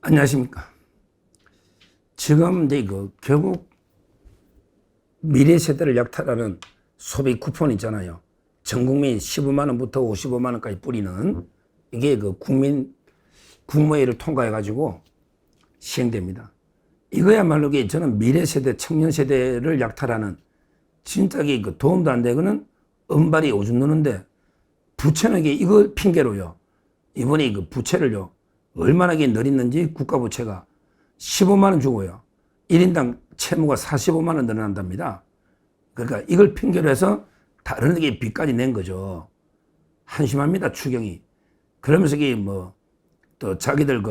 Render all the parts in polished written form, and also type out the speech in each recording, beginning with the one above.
안녕하십니까. 지금 이제 결국 미래 세대를 약탈하는 소비 쿠폰 있잖아요. 전 국민 15만 원부터 55만 원까지 뿌리는 이게 국민 국무회의를 통과해 가지고 시행됩니다. 이거야말로 저는 미래 세대, 청년 세대를 약탈하는 진짜 도움도 안 되고는 은발이 오줌 누는데 부채는 이걸 핑계로요. 이번에 부채를요. 얼마나 늘었는지 국가 부채가 15만 원 주고요. 1인당 채무가 45만 원 늘어난답니다. 그러니까 이걸 핑계로 해서 다른 빚까지 낸 거죠. 한심합니다, 추경이. 그러면서 또 자기들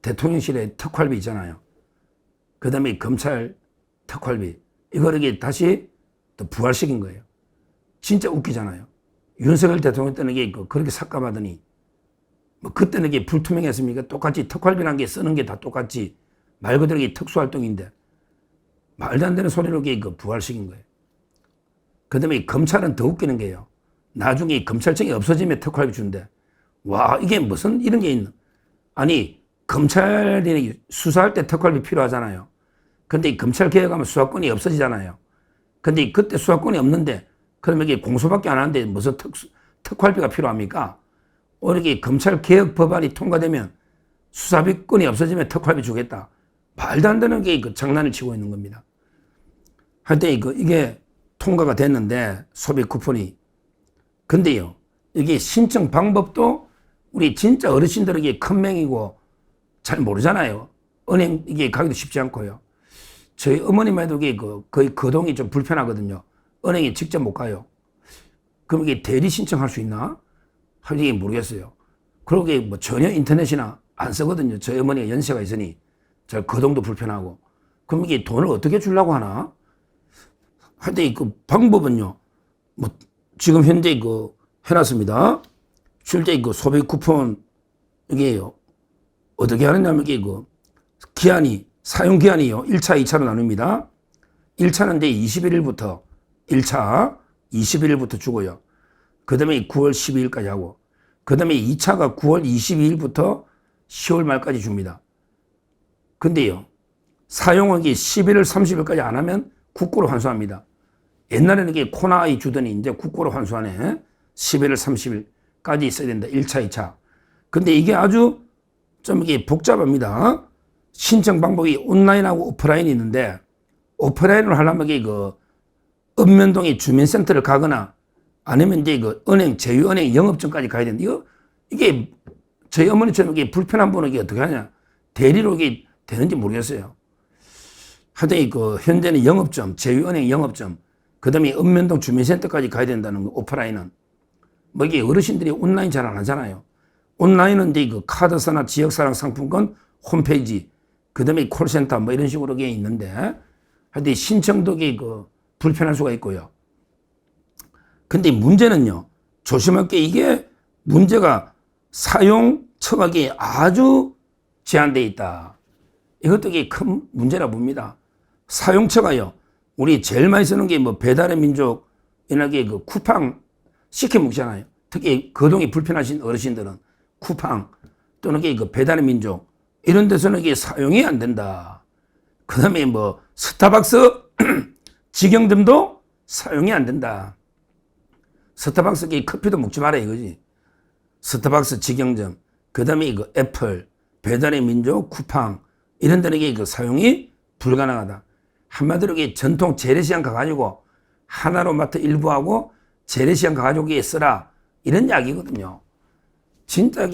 대통령실에 특활비 있잖아요. 그 다음에 검찰 특활비. 이걸 다시 또 부활시킨 거예요. 진짜 웃기잖아요. 윤석열 대통령 때는 그렇게 삭감하더니 그때는 불투명했습니까? 똑같이 특활비라는 게 쓰는 게 다 똑같지. 말 그대로 특수활동인데 말도 안 되는 소리로 부활시킨 거예요. 그 다음에 검찰은 더 웃기는 게요. 나중에 검찰청이 없어지면 특활비 준대. 와, 이게 무슨 이런 게 있나? 아니, 검찰이 수사할 때 특활비 필요하잖아요. 근데 검찰 개혁하면 수사권이 없어지잖아요. 근데 그때 수사권이 없는데 그러면 이게 공소밖에 안 하는데 무슨 특활비가 필요합니까? 오히려 검찰 개혁 법안이 통과되면 수사비권이 없어지면 특활비 주겠다. 말도 안 되는 장난을 치고 있는 겁니다. 하여튼 이게 통과가 됐는데 소비 쿠폰이. 근데요, 이게 신청 방법도 우리 진짜 어르신들에게 큰 맹이고 잘 모르잖아요. 은행 가기도 쉽지 않고요. 저희 어머님만 해도 거의 거동이 좀 불편하거든요. 은행에 직접 못 가요. 그럼 대리 신청할 수 있나? 하긴 모르겠어요. 그러고 전혀 인터넷이나 안 쓰거든요. 저희 어머니가 연세가 있으니 저 거동도 불편하고. 그럼 돈을 어떻게 주려고 하나? 하여튼 방법은요. 지금 현재 해놨습니다. 실제 소비 쿠폰 이게요. 어떻게 하느냐면 기한이 사용 기한이요. 1차, 2차로 나눕니다. 1차는 이제 21일부터 1차 21일부터 주고요. 그 다음에 9월 12일까지 하고, 그 다음에 2차가 9월 22일부터 10월 말까지 줍니다. 근데요, 사용은 11월 30일까지 안 하면 국고로 환수합니다. 옛날에는 코나이 주더니 이제 국고로 환수하네. 11월 30일까지 있어야 된다. 1차, 2차. 근데 이게 아주 좀 복잡합니다. 신청 방법이 온라인하고 오프라인이 있는데, 오프라인으로 하려면 읍면동에 주민센터를 가거나 아니면 이제 은행, 제휴은행 영업증까지 가야 되는데, 이게 저희 어머니처럼 불편한 분은 어떻게 하냐. 대리로 되는지 모르겠어요. 하여튼 현재는 영업점, 제휴은행 영업점, 그 다음에 읍면동 주민센터까지 가야 된다는 거, 오프라인은. 이게 어르신들이 온라인 잘 안 하잖아요. 온라인은 이제 카드사나 지역사랑 상품권 홈페이지, 그 다음에 콜센터 이런 식으로 있는데, 하여튼 신청도 불편할 수가 있고요. 근데 문제는요, 조심할 게 이게 문제가 사용 처각이 아주 제한되어 있다. 이것도 큰 문제라 봅니다. 사용처가요, 우리 제일 많이 쓰는 게 배달의 민족, 이렇게 쿠팡 시켜 먹잖아요. 특히 거동이 불편하신 어르신들은 쿠팡 또는 배달의 민족, 이런 데서는 사용이 안 된다. 그 다음에 스타벅스 직영점도 사용이 안 된다. 스타벅스 커피도 먹지 마라 이거지. 스타벅스 직영점, 그 다음에 애플, 배달의 민족, 쿠팡, 이런 데는 사용이 불가능하다. 한마디로 전통 재래시장 가가지고 하나로마트 일부하고 재래시장 가가지고 쓰라, 이런 이야기거든요. 진짜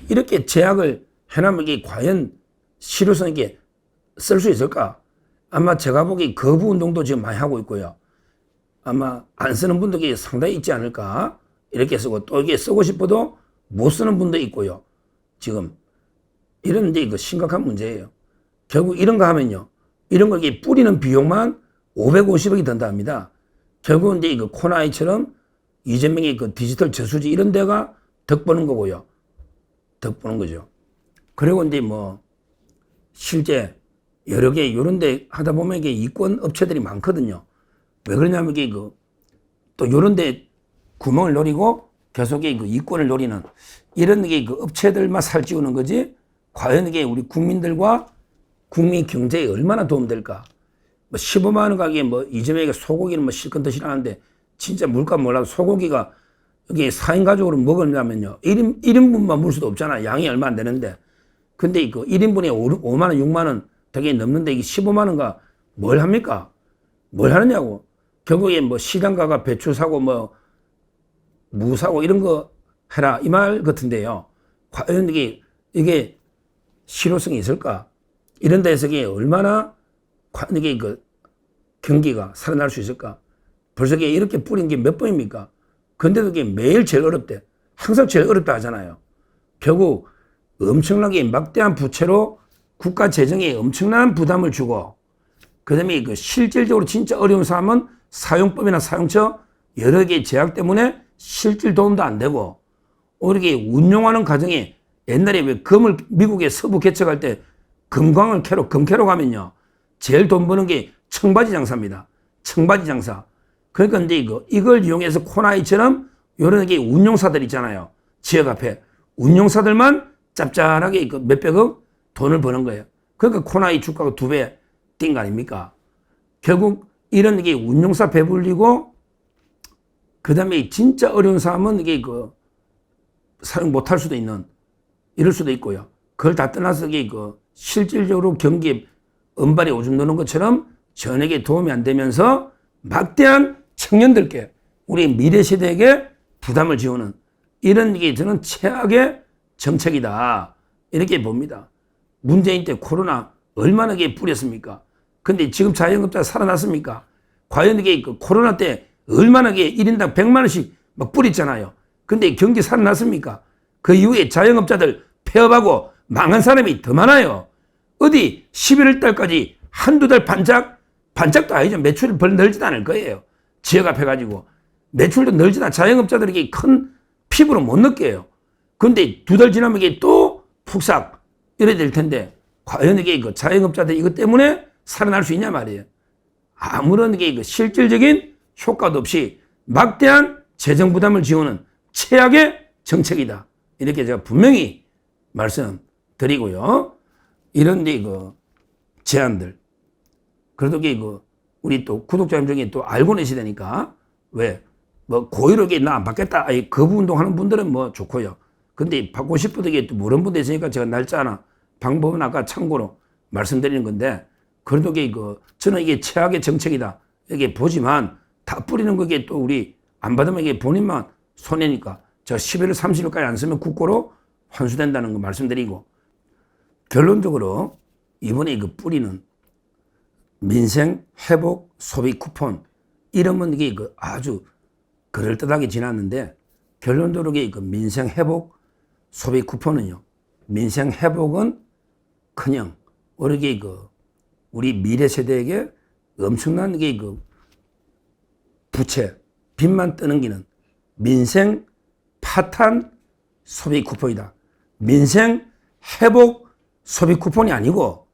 이렇게 제약을 해놓으면 과연 실효성 있게 쓸 수 있을까? 아마 제가 보기에 거부 운동도 지금 많이 하고 있고요. 아마 안 쓰는 분들이 상당히 있지 않을까? 이렇게 쓰고, 또 쓰고 싶어도 못 쓰는 분도 있고요. 지금 이런 심각한 문제예요. 결국 이런 거 하면요, 이런 걸 뿌리는 비용만 550억이 든다 합니다. 결국은 이제 코나이처럼 이재명의 디지털 저수지 이런 데가 덕 보는 거고요. 덕 보는 거죠. 그리고 이제 실제 여러 개 요런 데 하다 보면 이권 업체들이 많거든요. 왜 그러냐면 또 요런 데 구멍을 노리고 계속 이권을 노리는 이런 업체들만 살찌우는 거지, 과연 이게 우리 국민들과 국민 경제에 얼마나 도움될까? 뭐 15만 원 가격에 뭐 이재명이가 소고기는 뭐 실컷 드시라는데 진짜 물가 몰라도 소고기가 여기 4인 가족으로 먹으려면요. 1인분만 먹을 수도 없잖아. 양이 얼마 안 되는데. 근데 이거 1인분에 5만 원, 6만 원 되게 넘는데 이게 15만 원가 뭘 합니까? 뭘 하느냐고. 결국에 뭐 시장가가 배추 사고 뭐 무 사고 이런 거 해라 이 말 같은데요. 과연 이게 실효성이 있을까? 이런 데서 이게 얼마나 과연 이게 그 경기가 살아날 수 있을까? 벌써 이렇게 뿌린 게 몇 번입니까? 근데도 이게 매일 제일 어렵대. 항상 제일 어렵다 하잖아요. 결국 엄청나게 막대한 부채로 국가 재정에 엄청난 부담을 주고, 그 다음에 그 실질적으로 진짜 어려운 사람은 사용법이나 사용처 여러 개의 제약 때문에 실질 도움도 안 되고, 오히려 운용하는 과정에 옛날에 왜 미국의 서부 개척할 때 금광을 금캐로 가면요. 제일 돈 버는 게 청바지 장사입니다. 청바지 장사. 그러니까 이제 이걸 이용해서 코나이처럼 여러 개 운용사들 있잖아요. 지역 앞에. 운용사들만 짭짤하게 몇백억 돈을 버는 거예요. 그러니까 코나이 주가가 2배 뛴 거 아닙니까? 결국 이런 게 운용사 배불리고, 그 다음에 진짜 어려운 사람은 이게 사용 못 할 수도 있는, 이럴 수도 있고요. 그걸 다 떠나서 이게 실질적으로 경기에 은발이 오줌 누는 것처럼 전에게 도움이 안 되면서 막대한 청년들께, 우리 미래 세대에게 부담을 지우는 이런 게 저는 최악의 정책이다. 이렇게 봅니다. 문재인 때 코로나 얼마나 뿌렸습니까? 근데 지금 자영업자 살아났습니까? 과연 이게 코로나 때 얼마나 1인당 100만 원씩 막 뿌렸잖아요. 근데 경기 살아났습니까? 그 이후에 자영업자들 폐업하고 망한 사람이 더 많아요. 어디 11월 달까지 한두 달 반짝도 아니죠. 매출이 별로 늘지도 않을 거예요. 지역 앞에 가지고. 매출도 늘지도 않아. 자영업자들에게 큰 피부로 못 느껴요. 근데 2달 지나면 이게 또 푹삭 이래 될 텐데, 과연 이게 자영업자들 이것 때문에 살아날 수 있냐 말이에요. 아무런 게 실질적인 효과도 없이 막대한 재정 부담을 지우는 최악의 정책이다. 이렇게 제가 분명히 말씀드리고요. 이런 제안들. 그래도 우리 또 구독자님 중에 또 알고 계시다니까. 왜? 뭐 고의로 나 안 받겠다. 거부 운동하는 분들은 뭐 좋고요. 근데 받고 싶어도 또 모르는 분도 있으니까 제가 날짜나 방법은 아까 참고로 말씀드리는 건데, 그래도 저는 이게 최악의 정책이다. 이게 보지만 다 뿌리는 거게 또 우리 안 받으면 이게 본인만 손해니까 저 11월 30일까지 안 쓰면 국고로 환수된다는 거 말씀드리고, 결론적으로 이번에 뿌리는 민생 회복 소비 쿠폰, 이러면 이게 아주 그럴듯하게 지났는데, 결론적으로 민생 회복 소비 쿠폰은요, 민생 회복은 그냥 오히려 우리 미래 세대에게 엄청난 부채, 빚만 떠넘기는 민생 파탄 소비 쿠폰이다. 민생 회복 소비 쿠폰이 아니고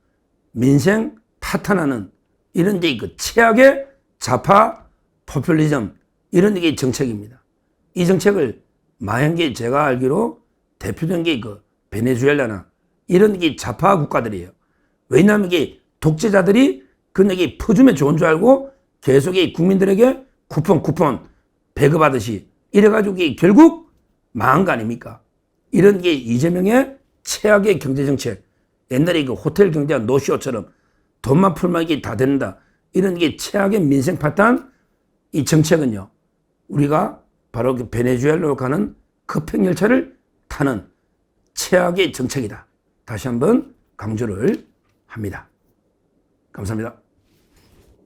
민생 파탄하는 이런 최악의 좌파 포퓰리즘, 이런 정책입니다. 이 정책을 많은 게 제가 알기로 대표적인 게 베네수엘라나 이런 좌파 국가들이에요. 왜냐하면 이게 독재자들이 그냥 퍼주면 좋은 줄 알고 계속 국민들에게 쿠폰 배급하듯이 이래가지고 결국 망한 거 아닙니까? 이런 게 이재명의 최악의 경제정책. 옛날에 호텔 경제가 노쇼처럼 돈만 풀면 이게 다 된다. 이런 게 최악의 민생 파탄. 이 정책은요, 우리가 바로 베네수엘라로 가는 급행열차를 타는 최악의 정책이다. 다시 한번 강조를 합니다. 감사합니다.